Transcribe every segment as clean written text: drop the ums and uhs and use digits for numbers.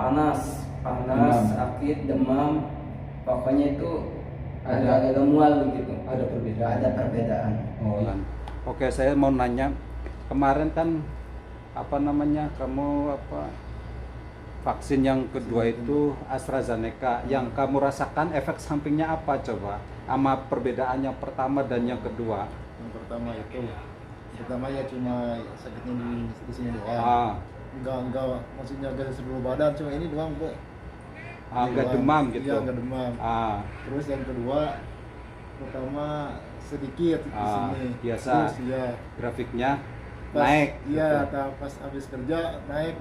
panas, sakit, demam, pokoknya itu ada mual gitu. Ada perbedaan. Oh. Oke, saya mau nanya, kemarin kan kamu vaksin yang kedua itu AstraZeneca, yang kamu rasakan efek sampingnya apa coba? Sama perbedaan yang pertama dan yang kedua? Yang pertama ya cuma sakitnya di sini doang. Enggak maksudnya agak seluruh badan, cuma ini doang kok. Agak demam gitu. Iya, agak demam. Terus yang kedua pertama sedikit di sini. Biasa. Terus ya grafiknya pas, naik. Iya, gitu. pas habis kerja naik.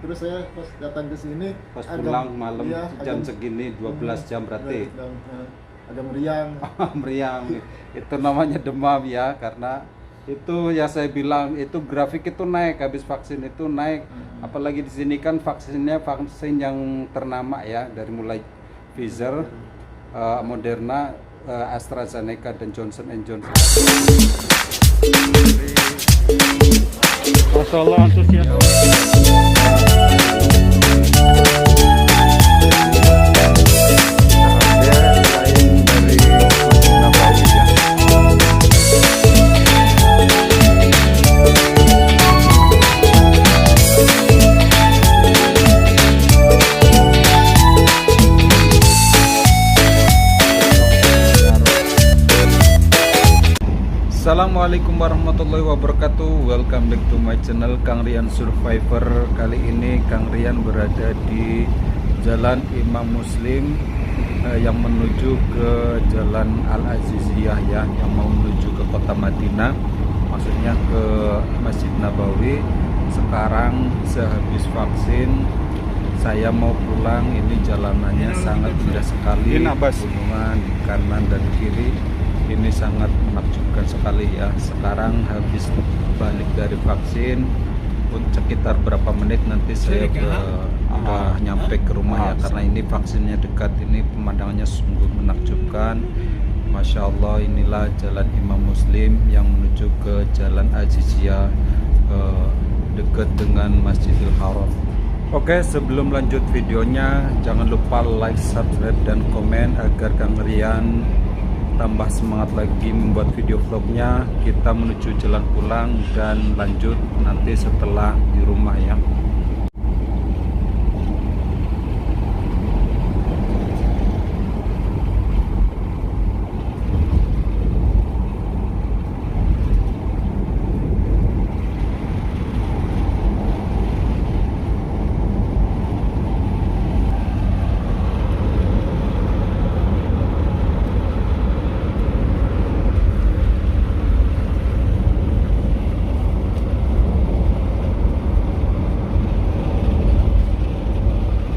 Terus saya pas datang ke sini pas pulang malam jam segini 12 jam berarti. Agak meriang. Meriang. Itu namanya demam ya, karena itu ya saya bilang itu grafik itu naik habis vaksin itu naik. Apalagi di sini kan vaksin yang ternama ya, dari mulai Pfizer, Moderna, AstraZeneca dan Johnson & Johnson. Masalah antusias. Assalamualaikum warahmatullahi wabarakatuh. Welcome back to my channel Kang Rian Survivor. Kali ini Kang Rian berada di Jalan Imam Muslim yang menuju ke Jalan Al-Aziziyah ya, yang mau menuju ke kota Madinah, maksudnya ke Masjid Nabawi. Sekarang sehabis vaksin saya mau pulang. Ini jalanannya sangat indah sekali, gunungan kanan dan kiri. Ini sangat menakjubkan sekali ya. Sekarang habis balik dari vaksin, sekitar berapa menit nanti saya udah nyampe ke rumah ya, karena ini vaksinnya dekat. Ini pemandangannya sungguh menakjubkan. Masya Allah, inilah Jalan Imam Muslim yang menuju ke Jalan Aziziyah, dekat dengan Masjidil Haram. Oke, sebelum lanjut videonya, jangan lupa like, subscribe, dan komen agar Kang Rian tambah semangat lagi membuat video vlognya. Kita menuju jalan pulang dan lanjut nanti setelah di rumah ya.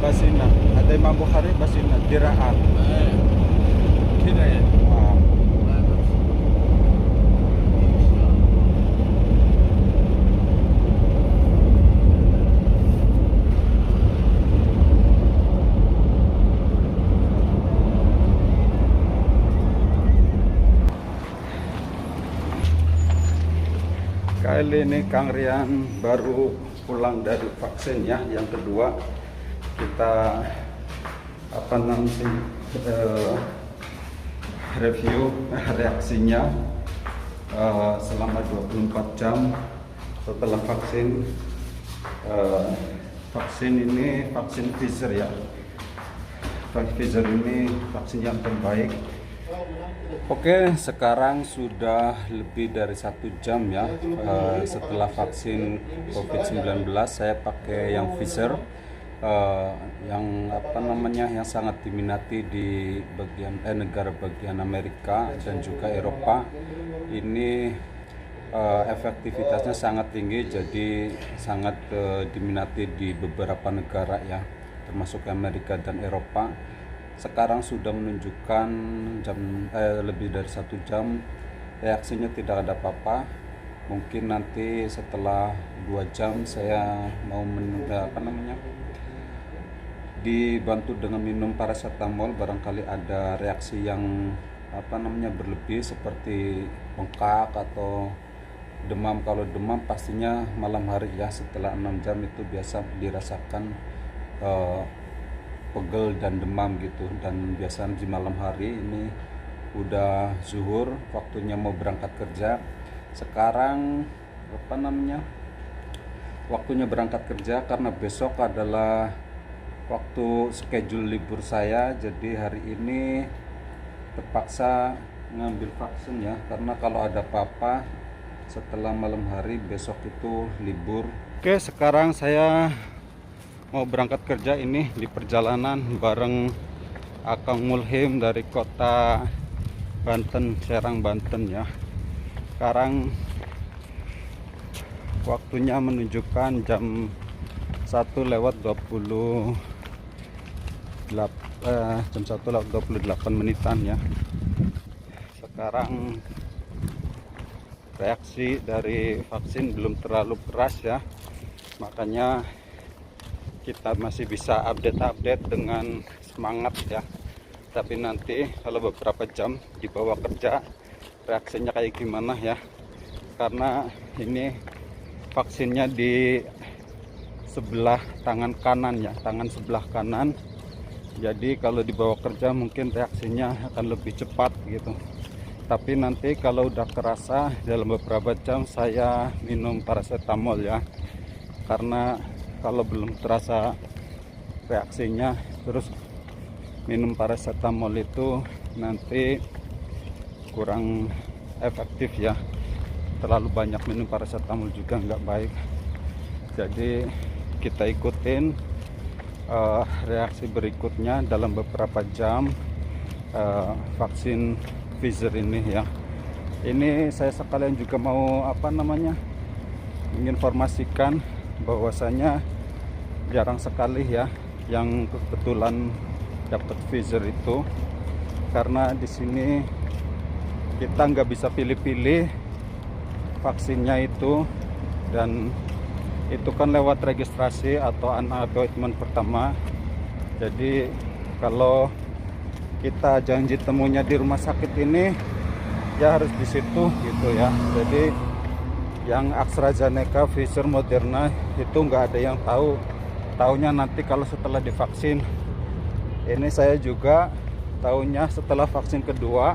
Basina, ada Imam Bukhari Basina, Dira'at. Kira ya. Kali ini Kang Rian baru pulang dari vaksin ya, yang kedua. Kita review reaksinya selama 24 jam setelah vaksin. Vaksin ini vaksin Pfizer ya. Pfizer ini vaksin yang terbaik. Oke, sekarang sudah lebih dari 1 jam ya setelah vaksin COVID-19. Saya pakai yang Pfizer, yang yang sangat diminati di bagian negara bagian Amerika dan juga Eropa. Ini efektivitasnya sangat tinggi, jadi sangat diminati di beberapa negara ya, termasuk Amerika dan Eropa. Sekarang sudah menunjukkan lebih dari 1 jam, reaksinya tidak ada apa-apa. Mungkin nanti setelah 2 jam saya mau dibantu dengan minum paracetamol, barangkali ada reaksi yang berlebih seperti bengkak atau demam. Kalau demam pastinya malam hari ya, setelah 6 jam itu biasa dirasakan pegel dan demam gitu. Dan biasanya di malam hari ini udah zuhur, waktunya mau berangkat kerja. Sekarang waktunya berangkat kerja karena besok adalah waktu schedule libur saya. Jadi hari ini terpaksa ngambil vaksin ya, karena kalau ada apa-apa setelah malam hari besok itu libur. Oke, sekarang saya mau berangkat kerja ini di perjalanan bareng Akang Mulhim dari kota Banten, Serang, Banten ya. Sekarang waktunya menunjukkan jam 1:28 menitan ya. Sekarang reaksi dari vaksin belum terlalu keras ya, makanya kita masih bisa update dengan semangat ya. Tapi nanti kalau beberapa jam dibawa kerja, reaksinya kayak gimana ya, karena ini vaksinnya di sebelah tangan kanan ya, tangan sebelah kanan. Jadi kalau dibawa kerja mungkin reaksinya akan lebih cepat gitu. Tapi nanti kalau udah kerasa dalam beberapa jam saya minum paracetamol ya, karena kalau belum terasa reaksinya terus minum paracetamol itu nanti kurang efektif ya. Terlalu banyak minum paracetamol juga nggak baik. Jadi kita ikutin reaksi berikutnya dalam beberapa jam vaksin Pfizer ini ya. Ini saya sekalian juga mau menginformasikan bahwasanya jarang sekali ya yang kebetulan dapat Pfizer itu, karena di sini kita nggak bisa pilih-pilih vaksinnya itu, dan itu kan lewat registrasi atau appointment pertama. Jadi kalau kita janji temunya di rumah sakit ini ya harus di situ gitu ya. Jadi yang AstraZeneca, Pfizer, Moderna itu nggak ada yang tahu. Taunya nanti kalau setelah divaksin. Ini saya juga tahunya setelah vaksin kedua.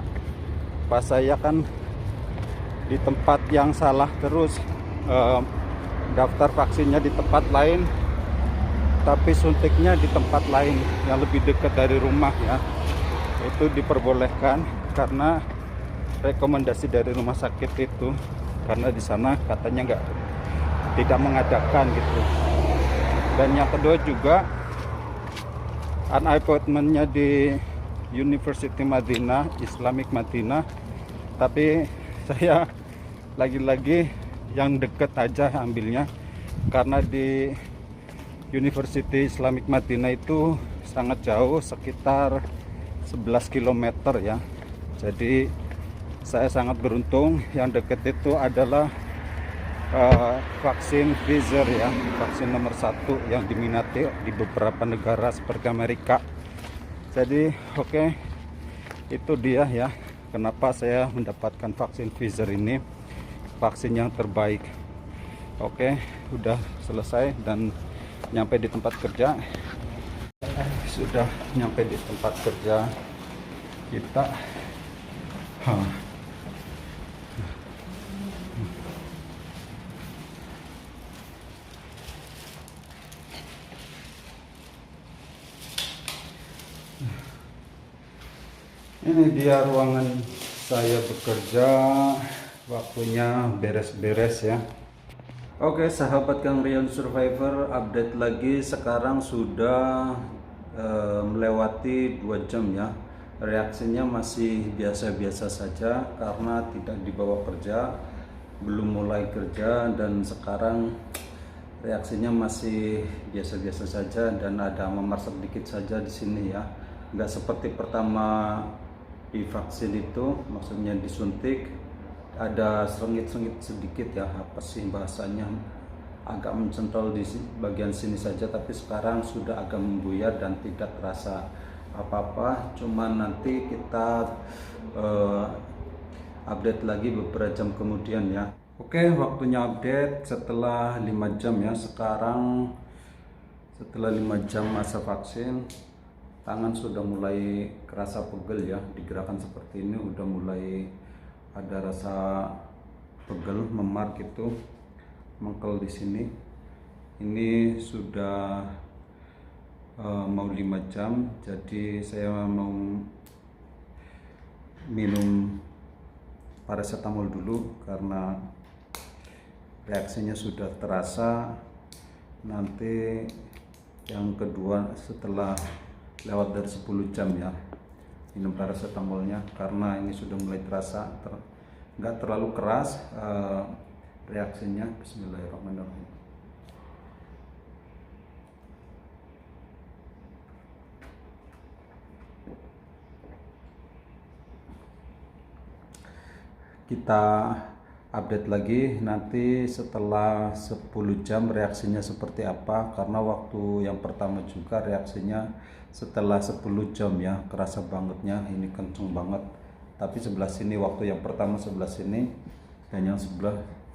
Pas saya kan di tempat yang salah terus, daftar vaksinnya di tempat lain, tapi suntiknya di tempat lain yang lebih dekat dari rumah ya. Itu diperbolehkan karena rekomendasi dari rumah sakit itu, karena di sana katanya tidak mengadakan gitu. Dan yang kedua juga appointmentnya di University Madinah, Islamic Madinah, tapi saya lagi-lagi yang deket aja ambilnya, karena di University Islamic Madinah itu sangat jauh, sekitar 11 km ya. Jadi saya sangat beruntung yang deket itu adalah vaksin Pfizer ya, vaksin nomor 1 yang diminati di beberapa negara seperti Amerika. Jadi oke, itu dia ya kenapa saya mendapatkan vaksin Pfizer ini, vaksin yang terbaik. Oke, udah selesai dan nyampe di tempat kerja. Sudah nyampe di tempat kerja kita. Ini dia ruangan saya bekerja, waktunya beres-beres ya. Oke sahabat Kang Rian Survivor, update lagi. Sekarang sudah melewati 2 jam ya. Reaksinya masih biasa-biasa saja karena tidak dibawa kerja, belum mulai kerja, dan sekarang reaksinya masih biasa-biasa saja dan ada memar sedikit saja di sini ya. Nggak seperti pertama divaksin itu, maksudnya disuntik, ada sengit-sengit sedikit ya, apa sih bahasanya, agak mencentol di bagian sini saja, tapi sekarang sudah agak membuyar dan tidak terasa apa-apa. Cuman nanti kita update lagi beberapa jam kemudian ya. Oke, waktunya update setelah 5 jam ya. Sekarang Setelah 5 jam masa vaksin, tangan sudah mulai kerasa pegel ya. Digerakkan seperti ini udah mulai ada rasa pegel, memar gitu, mengkel di sini. Ini sudah mau 5 jam, jadi saya mau minum paracetamol dulu karena reaksinya sudah terasa. Nanti yang kedua setelah lewat dari 10 jam ya, minum paracetamolnya karena ini sudah mulai terasa, nggak terlalu keras reaksinya. Bismillahirrahmanirrahim. Kita update lagi nanti setelah 10 jam reaksinya seperti apa, karena waktu yang pertama juga reaksinya setelah 10 jam ya kerasa bangetnya, ini kenceng banget. Tapi sebelah sini waktu yang pertama sebelah sini, dan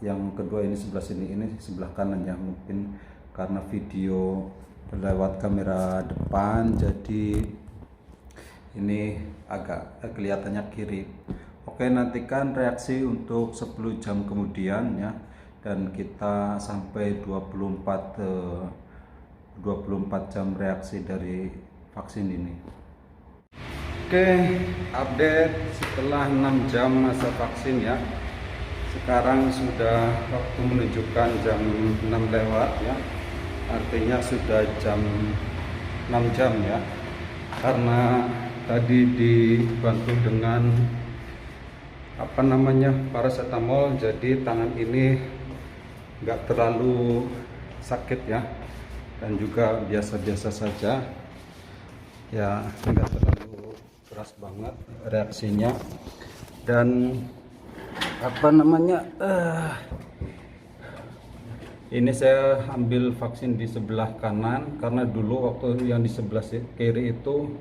yang kedua ini sebelah sini, ini sebelah kanan ya, mungkin karena video lewat kamera depan jadi ini agak kelihatannya kiri. Oke, nantikan reaksi untuk 10 jam kemudian ya, dan kita sampai 24 jam reaksi dari vaksin ini. Oke, update setelah 6 jam masa vaksin ya. Sekarang sudah waktu menunjukkan jam 6 lewat ya, artinya sudah jam 6 jam ya, karena tadi dibantu dengan paracetamol, jadi tangan ini nggak terlalu sakit ya, dan juga biasa-biasa saja ya, nggak terlalu keras banget reaksinya. Dan ini saya ambil vaksin di sebelah kanan karena dulu waktu yang di sebelah kiri itu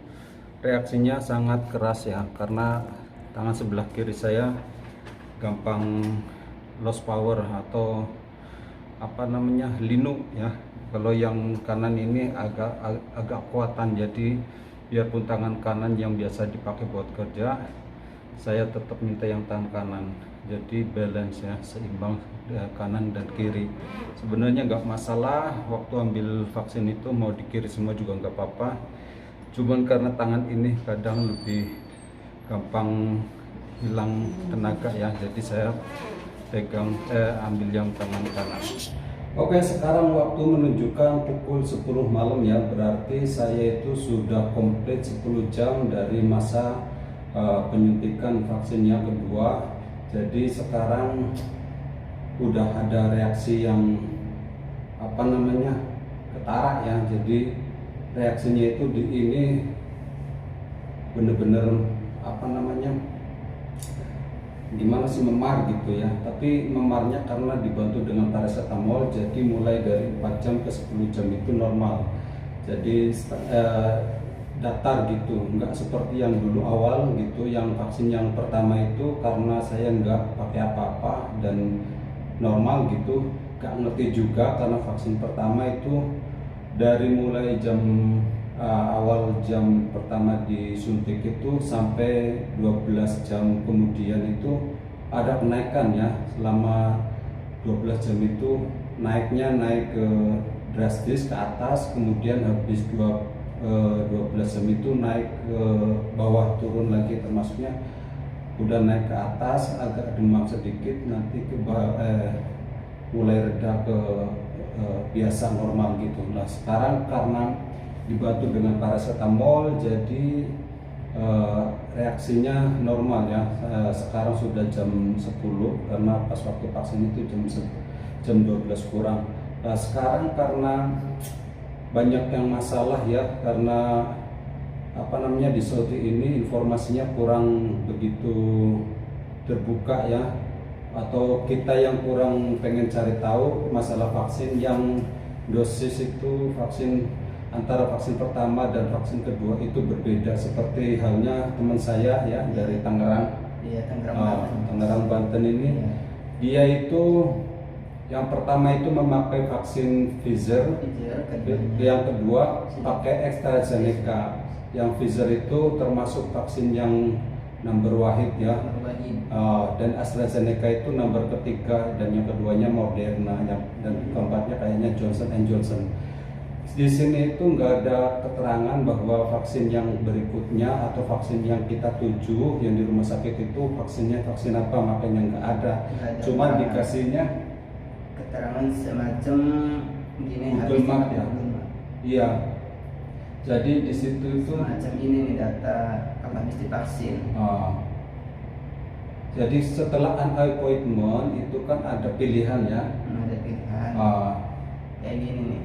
reaksinya sangat keras ya, karena tangan sebelah kiri saya gampang lost power atau linu ya. Kalau yang kanan ini agak kuatan, jadi biarpun tangan kanan yang biasa dipakai buat kerja, saya tetap minta yang tangan kanan. Jadi balance ya, seimbang kanan dan kiri. Sebenarnya nggak masalah, waktu ambil vaksin itu mau di kiri semua juga nggak apa-apa. Cuman karena tangan ini kadang lebih gampang hilang tenaga ya, jadi saya ambil yang tangan kanan. Oke, sekarang waktu menunjukkan pukul 10 malam ya, berarti saya itu sudah komplit 10 jam dari masa penyuntikan vaksin yang kedua. Jadi sekarang udah ada reaksi yang ketara ya, jadi reaksinya itu ini bener-bener gimana sih, memar gitu ya. Tapi memarnya karena dibantu dengan paracetamol, jadi mulai dari 4 jam ke 10 jam itu normal. Jadi datar gitu, nggak seperti yang dulu awal gitu, yang vaksin yang pertama itu karena saya nggak pakai apa-apa dan normal gitu, nggak ngerti juga karena vaksin pertama itu dari mulai awal jam pertama disuntik itu sampai 12 jam kemudian itu ada kenaikan ya. Selama 12 jam itu naik ke drastis ke atas, kemudian habis 12 jam itu naik ke bawah, turun lagi, termasuknya udah naik ke atas, agak demam sedikit, nanti mulai reda ke biasa normal gitu. Nah sekarang karena dibantu dengan paracetamol, jadi reaksinya normal ya. Sekarang sudah jam 10 karena pas waktu vaksin itu jam 12 kurang. Nah sekarang karena banyak yang masalah ya, karena di Saudi ini informasinya kurang begitu terbuka ya, atau kita yang kurang pengen cari tahu masalah vaksin. Yang dosis itu antara vaksin pertama dan vaksin kedua itu berbeda, seperti halnya teman saya ya dari Tangerang, Tangerang Banten ini, dia itu Yang pertama itu memakai vaksin Pfizer, yang kedua pakai AstraZeneca. Yang Pfizer itu termasuk vaksin yang number wahid ya, dan AstraZeneca itu nomor ketiga, dan yang keduanya Moderna, dan keempatnya kayaknya Johnson & Johnson. Di sini itu nggak ada keterangan bahwa vaksin yang berikutnya atau vaksin yang kita tuju yang di rumah sakit itu vaksinnya vaksin apa, makanya nggak ada. Cuma dikasihnya keterangan semacam gini, Google Map ya. Iya. Jadi di situ itu semacam ini nih data kapan mesti vaksin. Jadi setelah an appointment itu kan ada pilihan ya. Ada pilihan. Kayak gini nih.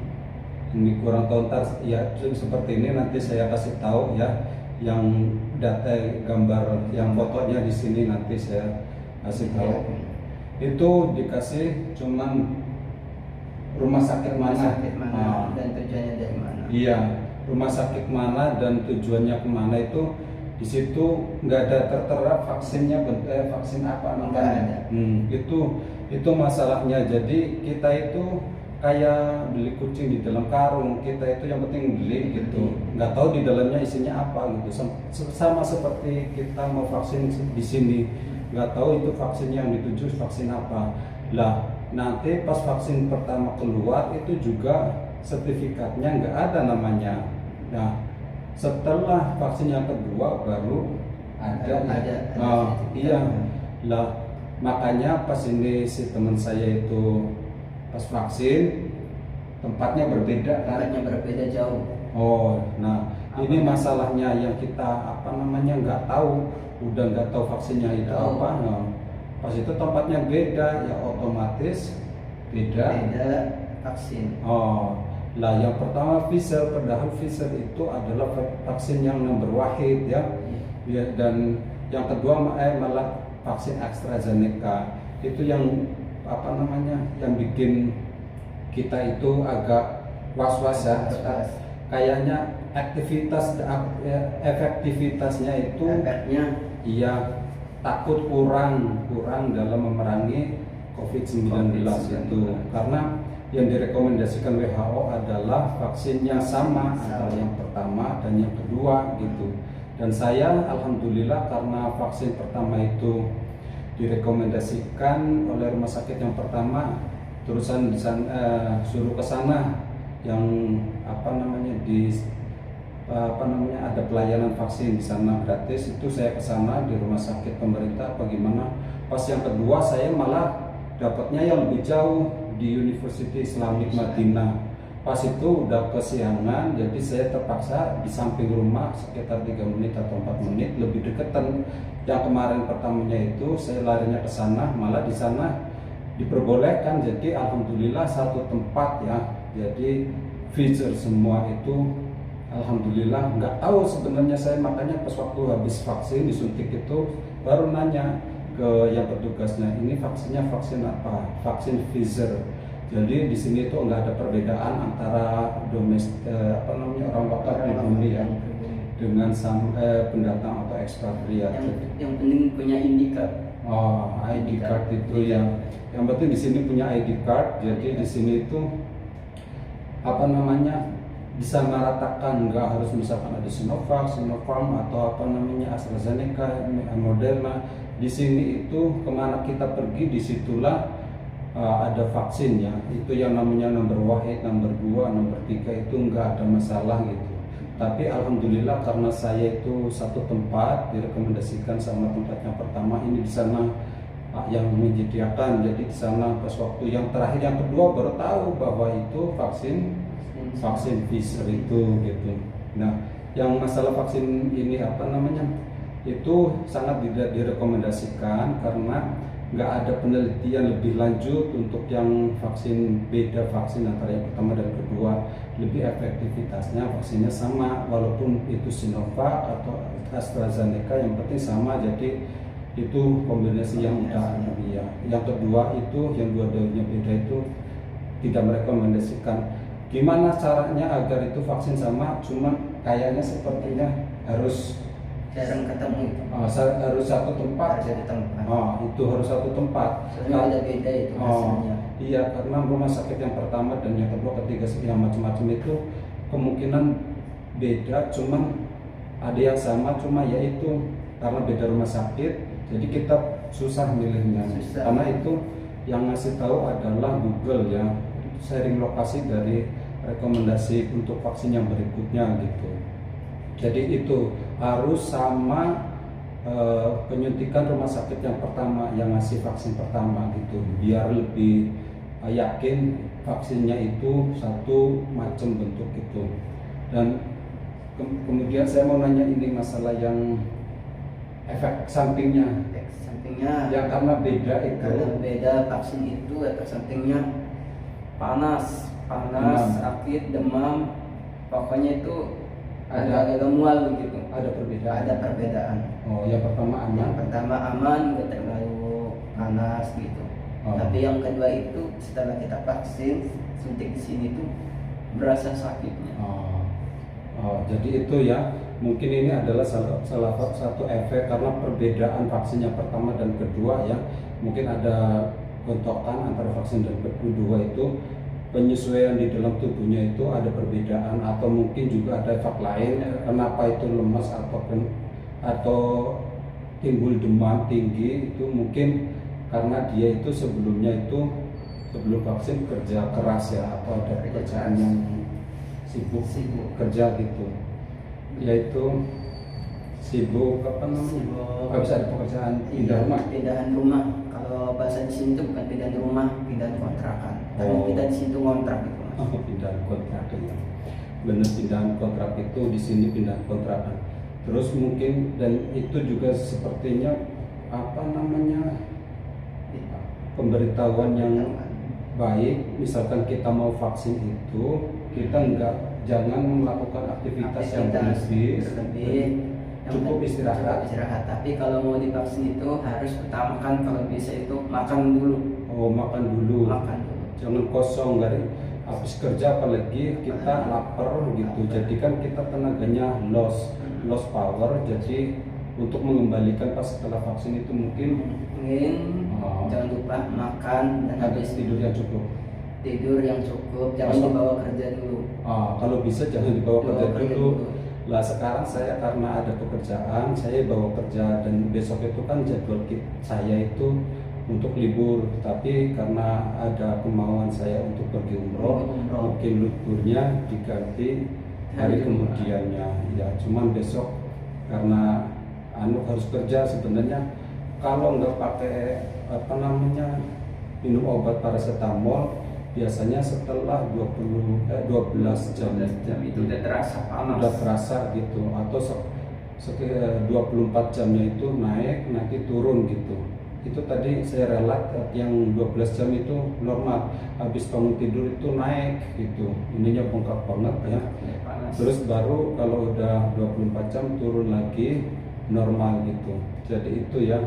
Ini kurang tahu, ntar ya seperti ini nanti saya kasih tahu ya, yang data gambar yang fotonya di sini nanti saya kasih tahu. Itu dikasih cuman rumah sakit mana, dan tujuannya dari mana. Iya, rumah sakit mana dan tujuannya kemana itu di situ nggak ada tertera vaksinnya, vaksin apa namanya. Itu masalahnya. Jadi kita itu kayak beli kucing di dalam karung, kita itu yang penting beli gitu, nggak tahu di dalamnya isinya apa gitu. Sama seperti kita mau vaksin di sini, nggak tahu itu vaksinnya yang dituju vaksin apa. Lah nanti pas vaksin pertama keluar itu juga sertifikatnya nggak ada namanya. Nah setelah vaksin yang kedua baru ada. Iya lah, makanya pas ini si teman saya itu pas vaksin tempatnya berbeda kan? Tempatnya berbeda jauh. Nah ini masalahnya yang kita nggak tahu, udah nggak tahu vaksinnya itu apa. Pas itu tempatnya beda, ya otomatis beda vaksin. Lah yang pertama Pfizer, padahal Pfizer itu adalah vaksin yang nomor wahid ya. Dan yang kedua malah vaksin AstraZeneca. Itu yang yang bikin kita itu agak was-was ya. Kayaknya efektivitasnya itu iya takut kurang dalam memerangi COVID-19 itu, karena yang direkomendasikan WHO adalah vaksinnya sama antara yang pertama dan yang kedua gitu. Dan saya alhamdulillah karena vaksin pertama itu direkomendasikan oleh rumah sakit yang pertama, terusan suruh ke sana yang ada pelayanan vaksin di sana gratis. Itu saya ke sana di rumah sakit pemerintah bagaimana. Pas yang kedua saya malah dapatnya yang lebih jauh di University Islamic Madinah. Pas itu udah kesiangan, jadi saya terpaksa di samping rumah sekitar 3 menit atau 4 menit lebih deketan. Yang kemarin pertamanya itu saya larinya ke sana, malah di sana diperbolehkan. Jadi alhamdulillah satu tempat ya. Jadi Pfizer semua itu alhamdulillah. Nggak tahu sebenarnya saya, makanya pas waktu habis vaksin disuntik itu baru nanya ke yang petugasnya, ini vaksinnya vaksin apa? Vaksin Pfizer. Jadi di sini itu nggak ada perbedaan antara orang lokal pribumi ya dengan pendatang atau ekspatriat. Yang penting punya ID card. ID card itu yang penting di sini punya ID card. Jadi di sini itu bisa meratakan, nggak harus misalkan ada Sinovac, Sinopharm atau AstraZeneca, Moderna. Di sini itu kemana kita pergi disitulah ada vaksinnya. Itu yang namanya nomor wahid, nomor 2, nomor 3 itu nggak ada masalah gitu. Tapi alhamdulillah karena saya itu satu tempat direkomendasikan sama tempat yang pertama, ini di sana yang menyediakan. Jadi di sana pas waktu yang terakhir yang kedua baru tahu bahwa itu vaksin Pfizer itu gitu. Nah, yang masalah vaksin ini itu sangat tidak direkomendasikan karena nggak ada penelitian lebih lanjut untuk yang vaksin, beda vaksin antara yang pertama dan kedua. Lebih efektivitasnya vaksinnya sama, walaupun itu Sinovac atau AstraZeneca yang penting sama. Jadi itu kombinasi yang udah ya. Yang kedua itu yang dua-duanya beda itu tidak merekomendasikan. Gimana caranya agar itu vaksin sama? Cuma kayaknya sepertinya harus jarang ketemu itu. Harus satu tempat. Harus satu tempat. Itu harus satu tempat. Soalnya beda-beda itu hasilnya. Iya, karena rumah sakit yang pertama dan yang kedua, ketiga, yang macam-macam itu kemungkinan beda, cuman ada yang sama, cuma yaitu karena beda rumah sakit, jadi kita susah milihnya. Karena itu yang ngasih tahu adalah Google ya, sharing lokasi dari rekomendasi untuk vaksin yang berikutnya gitu. Jadi itu harus sama penyuntikan rumah sakit yang pertama yang ngasih vaksin pertama gitu, biar lebih yakin vaksinnya itu satu macam bentuk itu. Dan kemudian saya mau nanya ini masalah yang efek sampingnya. Efek sampingnya Ya karena beda itu. karena beda vaksin itu efek sampingnya panas, sakit, demam, pokoknya itu agak mual gitu. Ada perbedaan. Ada perbedaan. Yang pertama aman. Yang pertama aman, nggak terlalu panas gitu. Tapi yang kedua itu setelah kita vaksin suntik di sini tuh berasa sakitnya. Jadi itu ya, mungkin ini adalah salah satu efek karena perbedaan vaksin yang pertama dan kedua ya. Mungkin ada gontokan antara vaksin dan kedua itu, penyesuaian di dalam tubuhnya itu ada perbedaan, atau mungkin juga ada efek lain kenapa itu lemas atau timbul demam tinggi. Itu mungkin karena dia itu sebelumnya itu sebelum vaksin kerja keras ya, atau ada pekerjaan yang sibuk kerja gitu, yaitu sibuk apa namanya, bisa ada pekerjaan pindahan rumah. Kalau bahasa di sini itu bukan pindahan rumah, pindahan kontrakan. Karena kita di situ kontrak gitu Mas. Pindahan kontrak ya, benar, pindahan kontrak itu di sini pindahan kontrakan. Terus mungkin dan itu juga sepertinya apa namanya, pemberitahuan yang baik. Misalkan kita mau vaksin itu, kita jangan melakukan aktivitas yang berlebih, cukup istirahat. Tapi kalau mau divaksin itu harus utamakan, kalau bisa itu makan dulu. Makan dulu. Jangan kosong dari habis kerja, apalagi kita lapar gitu. Jadi kan kita tenaganya loss power. Jadi untuk mengembalikan pas setelah vaksin itu mungkin jangan lupa makan dan habis tidur yang cukup. Jangan dibawa kerja dulu. Kalau bisa jangan dibawa kerja dulu. Lah sekarang saya karena ada pekerjaan, saya bawa kerja, dan besok itu kan jadwal saya itu untuk libur, tapi karena ada kemauan saya untuk pergi umroh, mungkin liburnya diganti hari kemudiannya. Ya cuman besok karena harus kerja. Sebenarnya kalau nggak pakai minum obat paracetamol, biasanya setelah 12 jam itu udah terasa panas, udah terasa gitu, atau 24 jamnya itu naik, nanti turun gitu. Itu tadi saya relat yang 12 jam itu normal, habis bangun tidur itu naik gitu, ininya bengkak banget ya. Terus baru kalau udah 24 jam turun lagi normal gitu. Jadi itu ya,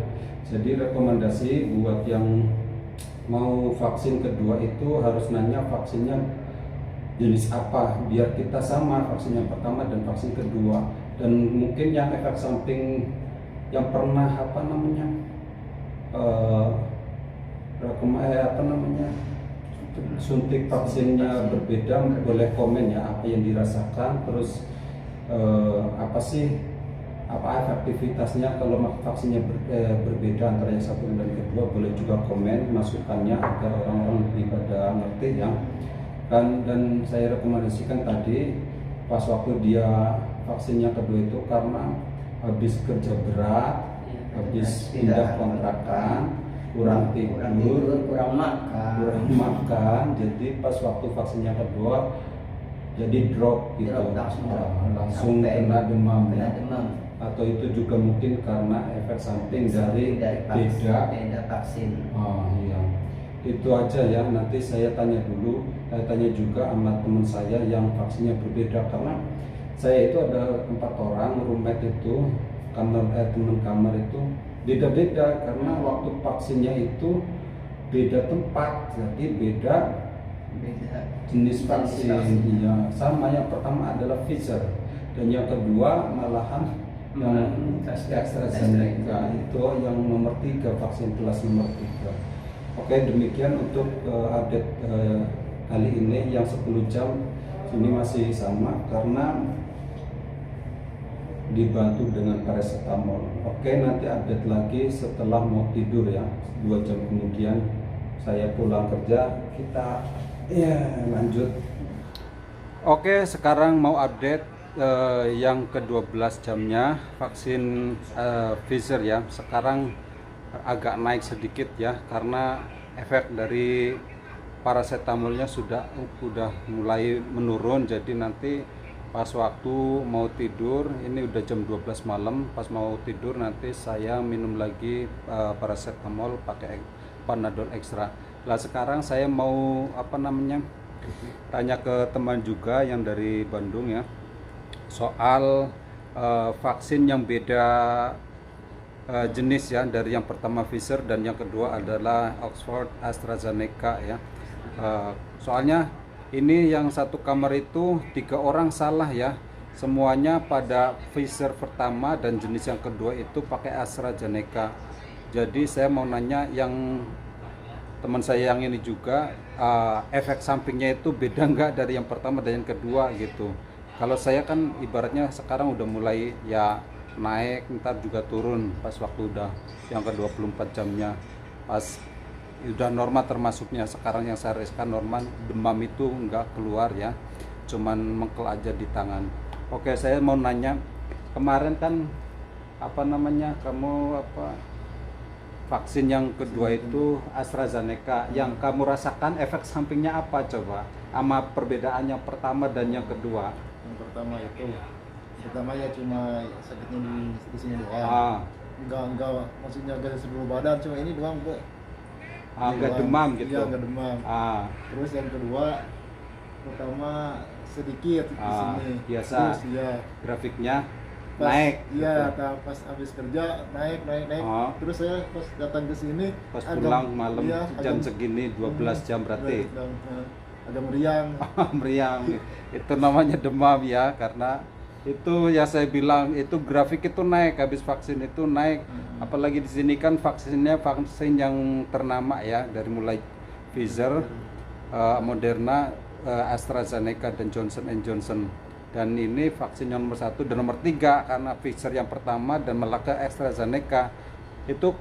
jadi rekomendasi buat yang mau vaksin kedua itu harus nanya vaksinnya jenis apa, biar kita sama vaksin yang pertama dan vaksin kedua. Dan mungkin yang efek samping yang pernah suntik vaksinnya berbeda, boleh komen ya apa yang dirasakan, terus apa efektivitasnya kalau vaksinnya berbeda antara yang satu dan kedua. Boleh juga komen masukannya agar orang-orang lebih pada ngerti ya kan. Dan saya rekomendasikan tadi pas waktu dia vaksinnya kedua itu karena habis kerja berat, habis pindah kontrakan, kurang tidur, kurang makan, jadi pas waktu vaksinnya kedua jadi drop gitu, langsung kena demam ya. Atau itu juga mungkin karena efek samping dari beda vaksin. Iya, itu aja ya. Nanti saya tanya juga sama teman saya yang vaksinnya berbeda, karena saya itu ada 4 orang roommate itu, teman kamar itu beda-beda karena waktu vaksinnya itu beda tempat, jadi beda jenis vaksin. Iya, sama yang pertama adalah Pfizer dan yang kedua malahan yang AstraZeneca itu yang nomor 3, vaksin kelas nomor 3. Oke, demikian untuk update kali ini yang 10 jam ini masih sama karena dibantu dengan paracetamol. Oke, nanti update lagi setelah mau tidur ya, 2 jam kemudian saya pulang kerja, kita lanjut. Oke, sekarang mau update yang ke-12 jamnya vaksin Pfizer ya. Sekarang agak naik sedikit ya karena efek dari paracetamolnya sudah mulai menurun. Jadi nanti pas waktu mau tidur, ini udah jam 12 malam, pas mau tidur nanti saya minum lagi paracetamol pakai Panadol Extra. Lah sekarang saya mau tanya ke teman juga yang dari Bandung ya, soal vaksin yang beda jenis ya, dari yang pertama Pfizer dan yang kedua adalah Oxford AstraZeneca ya. Soalnya ini yang satu kamar itu 3 orang salah ya, semuanya pada Pfizer pertama dan jenis yang kedua itu pakai AstraZeneca. Jadi saya mau nanya yang teman saya yang ini juga, efek sampingnya itu beda nggak dari yang pertama dan yang kedua gitu. Kalau saya kan ibaratnya sekarang udah mulai ya naik, ntar juga turun pas waktu udah yang ke 24 jamnya, pas udah normal termasuknya. Sekarang yang saya rasakan normal, demam itu nggak keluar ya, cuman mengkel aja di tangan. Oke, saya mau nanya, kemarin kan kamu vaksin yang kedua itu AstraZeneca, yang kamu rasakan efek sampingnya apa coba, sama perbedaan yang pertama dan yang kedua? Yang pertama ya cuma sakitnya di sini doang. Enggak maksudnya enggak seluruh badan, cuma ini doang enggak demam gitu. Iya, enggak demam. Terus yang kedua pertama sedikit di sini. Biasa. Terus ya grafiknya naik. Iya, gitu. pas habis kerja naik. Terus saya pas datang ke sini pas pulang malam jam segini 12 jam berarti. Agak meriang. Meriang. Itu namanya demam ya, karena itu ya saya bilang itu grafik itu naik habis vaksin itu naik. Apalagi di sini kan vaksin yang ternama ya, dari mulai Pfizer, Moderna, AstraZeneca dan Johnson & Johnson. Dan ini vaksin yang nomor 1 dan nomor 3 karena Pfizer yang pertama dan malah ke AstraZeneca. Itu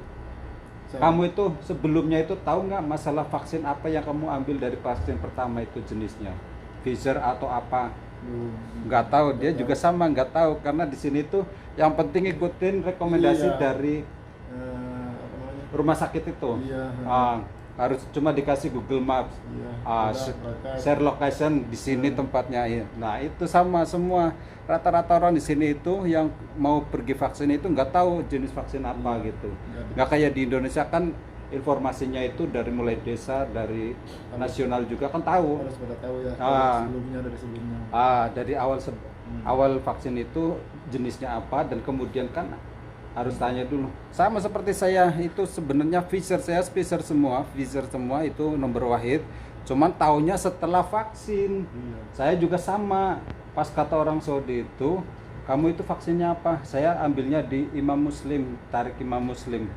kamu itu sebelumnya itu tahu nggak masalah vaksin apa yang kamu ambil dari vaksin pertama itu jenisnya, Pfizer atau apa? Nggak tahu, dia juga sama nggak tahu, karena di sini tuh yang penting ikutin rekomendasi dari rumah sakit itu. Harus cuma dikasih Google Maps, share location di sini tempatnya. Nah itu sama semua, rata-rata orang di sini itu yang mau pergi vaksin itu nggak tahu jenis vaksin apa gitu. Nggak kayak di Indonesia kan informasinya itu dari mulai desa, dari nasional juga kan tahu. Harus pada tahu ya, dari sebelumnya. Dari awal vaksin itu jenisnya apa, dan kemudian kan harus tanya dulu. Sama seperti saya itu sebenarnya Pfizer semua itu nomor wahid. Cuman taunya setelah vaksin. Saya juga sama. Pas kata orang Saudi itu, kamu itu vaksinnya apa? Saya ambilnya di Imam Muslim, Tarik Imam Muslim.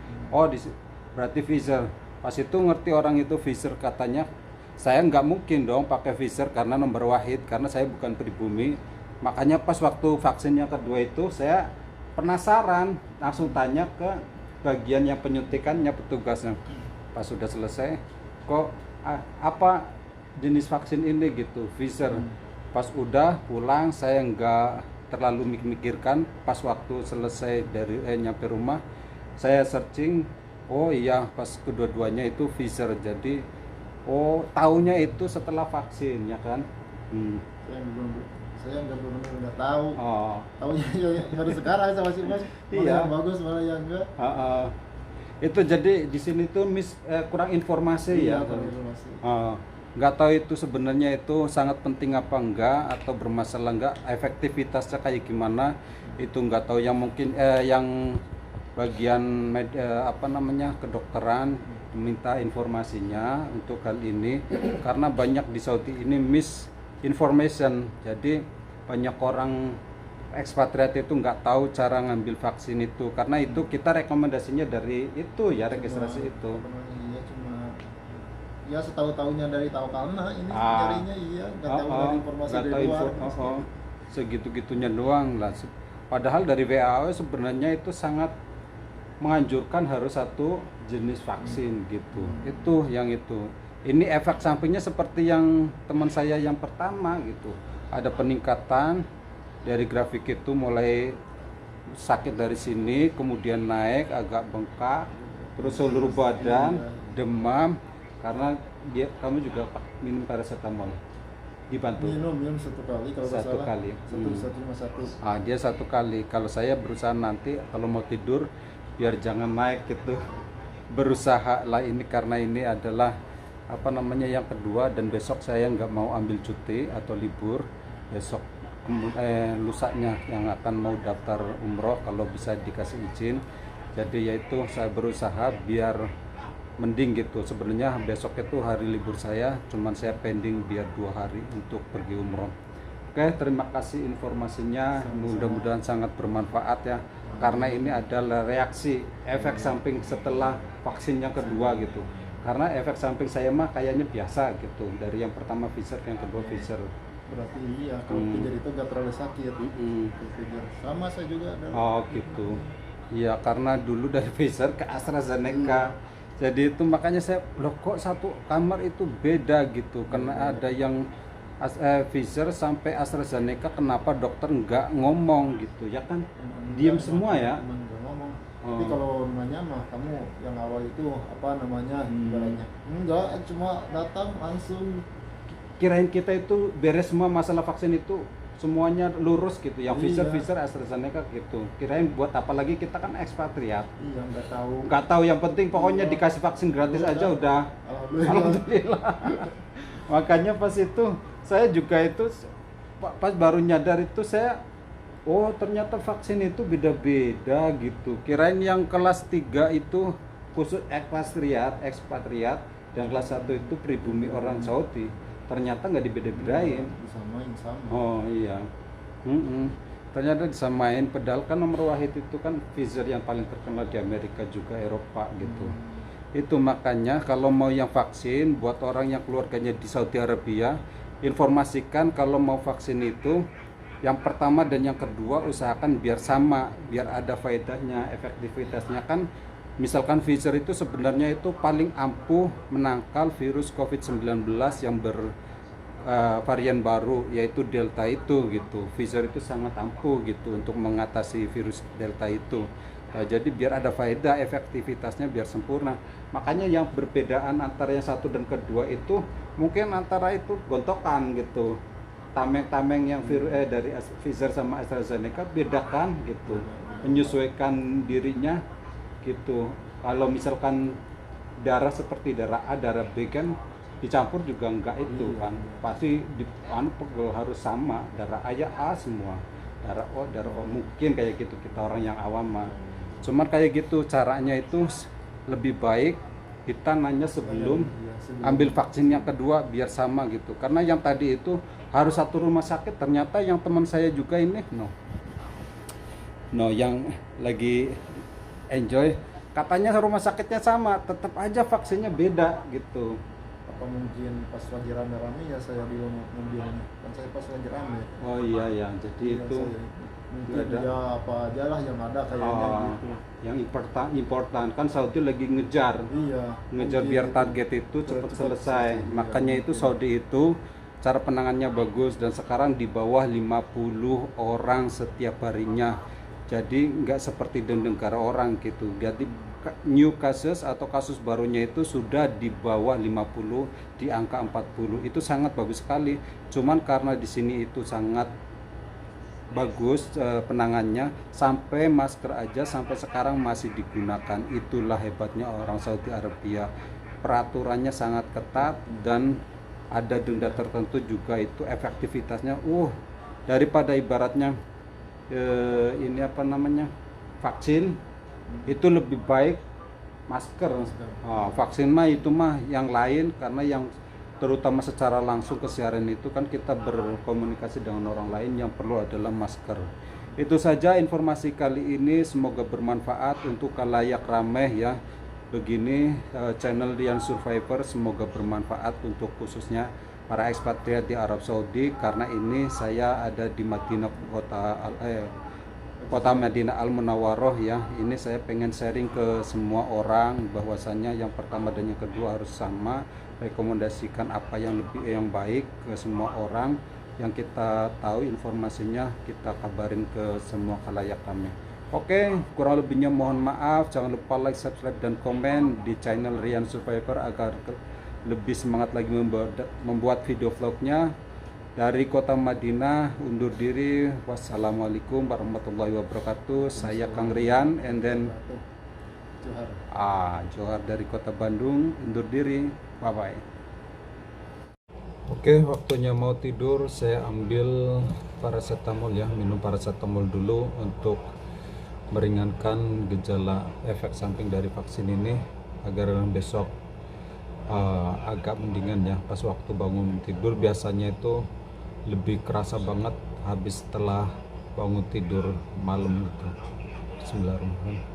Berarti Pfizer. Pas itu ngerti orang itu Pfizer, katanya saya nggak mungkin dong pakai Pfizer karena nomor wahid, karena saya bukan pribumi. Makanya pas waktu vaksinnya kedua itu saya penasaran, langsung tanya ke bagian yang penyuntikannya, petugasnya. Pas sudah selesai, kok apa jenis vaksin ini gitu, Pfizer. Pas udah pulang saya nggak terlalu mikirkan. Pas waktu selesai dari nyampe rumah saya searching, oh iya pas kedua-duanya itu Pfizer. Jadi taunya itu setelah vaksin ya kan. Saya nggak tahu. Tahunya baru sekarang sama masih yang bagus malah yang enggak. Itu jadi di sini tuh kurang informasi ya. Nggak tahu itu sebenarnya itu sangat penting apa enggak, atau bermasalah enggak, efektivitasnya kayak gimana itu nggak tahu. Yang mungkin yang bagian kedokteran minta informasinya untuk hal ini, karena banyak di Saudi ini misinformation. Jadi banyak orang ekspatriat itu nggak tahu cara ngambil vaksin itu, karena itu kita rekomendasinya dari itu ya, registrasi itu. Iya, cuma ya setahu-tahunya dari tahu karena ini nyarinya iya nggak tahu dari informasi nggak dari tahu luar. segitu-gitunya doang lah. Padahal dari WHO sebenarnya itu sangat menganjurkan harus satu jenis vaksin gitu. Itu yang itu. Ini efek sampingnya seperti yang teman saya yang pertama gitu. Ada peningkatan dari grafik itu, mulai sakit dari sini, kemudian naik agak bengkak, terus seluruh badan, demam, karena kamu juga minum paracetamol. Dibantu minum satu kali kalau nggak satu salah. kali. Satu. Dia 1 kali. Kalau saya berusaha nanti kalau mau tidur biar jangan naik gitu. Berusaha lah ini, karena ini adalah yang kedua, dan besok saya nggak mau ambil cuti atau libur. Besok lusanya yang akan mau daftar umroh kalau bisa dikasih izin. Jadi yaitu saya berusaha biar mending gitu. Sebenarnya besok itu hari libur saya, cuman saya pending biar 2 hari untuk pergi umroh. Oke, terima kasih informasinya, mudah-mudahan sangat bermanfaat ya, karena ini adalah reaksi efek samping setelah vaksin yang kedua gitu. Karena efek samping saya mah kayaknya biasa gitu, dari yang pertama Pfizer, yang kedua Pfizer. Berarti iya, kalau Pfizer itu nggak terlalu sakit. Pfizer sama saya juga ada. Oh gitu. Iya, karena dulu dari Pfizer ke AstraZeneca. Jadi itu makanya saya, loh kok satu kamar itu beda gitu, karena ada yang Pfizer sampai AstraZeneca, kenapa dokter nggak ngomong gitu ya kan? Diam semua ya. Nggak ngomong. Tapi kalau nanya mah kamu yang awal itu ibaratnya enggak, cuma datang langsung. Kirain kita itu beres semua masalah vaksin itu, semuanya lurus gitu, yang Pfizer, AstraZeneca gitu. Kirain buat apa lagi, kita kan ekspatriat. Iya, nggak tahu, yang penting pokoknya dikasih vaksin gratis aja udah. Alhamdulillah. Makanya pas itu saya juga itu pas baru nyadar itu saya, oh ternyata vaksin itu beda-beda gitu. Kirain yang kelas 3 itu khusus ekspatriat, dan kelas 1 itu pribumi orang Saudi. Ternyata nggak dibeda-bedain. Disamain sama. Oh iya. Ternyata disamain, padahal kan nomor wahid itu kan Pfizer yang paling terkenal di Amerika juga Eropa gitu. Itu makanya kalau mau yang vaksin buat orang yang keluarganya di Saudi Arabia, informasikan kalau mau vaksin itu yang pertama dan yang kedua usahakan biar sama, biar ada faedahnya, efektivitasnya kan. Misalkan Pfizer itu sebenarnya itu paling ampuh menangkal virus COVID-19 yang varian baru, yaitu Delta itu gitu. Pfizer itu sangat ampuh gitu untuk mengatasi virus Delta itu. Jadi biar ada faedah, efektivitasnya biar sempurna. Makanya yang berbedaan antara yang 1 dan kedua itu mungkin antara itu gontokan gitu. Tameng-tameng yang dari Pfizer sama AstraZeneca bedakan gitu, menyesuaikan dirinya gitu. Kalau misalkan darah seperti darah A, darah B kan dicampur juga enggak itu kan, pasti harus sama, darah A ya A semua, darah O mungkin kayak gitu, kita orang yang awam mah. Cuman kayak gitu caranya itu lebih baik kita nanya sebelum ambil vaksin yang kedua biar sama gitu. Karena yang tadi itu harus satu rumah sakit, ternyata yang teman saya juga ini yang lagi enjoy, katanya rumah sakitnya sama, tetap aja vaksinnya beda gitu. Apa mungkin pas lagi rame-rame ya saya bilang mobilnya, kan saya pas lagi rame. Oh iya ya, jadi itu mungkin ya apa aja lah yang ada kayaknya gitu. Yang important kan Saudi lagi ngejar biar target itu cepat selesai. Makanya itu Saudi itu cara penangannya bagus, dan sekarang di bawah 50 orang setiap harinya. Jadi nggak seperti di negara orang gitu. Jadi new cases atau kasus barunya itu sudah di bawah 50, di angka 40. Itu sangat bagus sekali. Cuman karena di sini itu sangat bagus penangannya, sampai masker aja sampai sekarang masih digunakan. Itulah hebatnya orang Saudi Arabia. Peraturannya sangat ketat dan ada denda tertentu juga, itu efektivitasnya daripada ibaratnya vaksin itu lebih baik masker. Vaksin mah itu mah yang lain, karena yang terutama secara langsung kesiaran itu kan kita berkomunikasi dengan orang lain, yang perlu adalah masker. Itu saja informasi kali ini, semoga bermanfaat untuk khalayak rameh ya. Begini channel Rian Survivor, semoga bermanfaat untuk khususnya para ekspatriat di Arab Saudi, karena ini saya ada di Madinah, kota Madinah Al Munawwaroh ya. Ini saya pengen sharing ke semua orang bahwasanya yang pertama dan yang kedua harus sama, rekomendasikan apa yang baik ke semua orang, yang kita tahu informasinya kita kabarin ke semua khalayak kami. Oke, kurang lebihnya mohon maaf. Jangan lupa like, subscribe, dan komen di channel Rian Survivor agar lebih semangat lagi membuat video vlognya. Dari kota Madinah undur diri. Wassalamualaikum warahmatullahi wabarakatuh. Saya Kang Rian, and then Johar dari kota Bandung undur diri. Bye bye. Oke, waktunya mau tidur. Saya ambil paracetamol ya, minum paracetamol dulu untuk meringankan gejala efek samping dari vaksin ini agar besok agak mendingan ya. Pas waktu bangun tidur biasanya itu lebih kerasa banget habis setelah bangun tidur malam gitu. Bismillahirrahmanirrahim.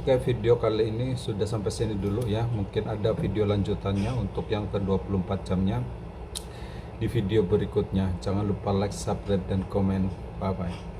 Oke, video kali ini sudah sampai sini dulu ya. Mungkin ada video lanjutannya untuk yang ke 24 jamnya di video berikutnya. Jangan lupa like, subscribe, dan komen. Bye bye.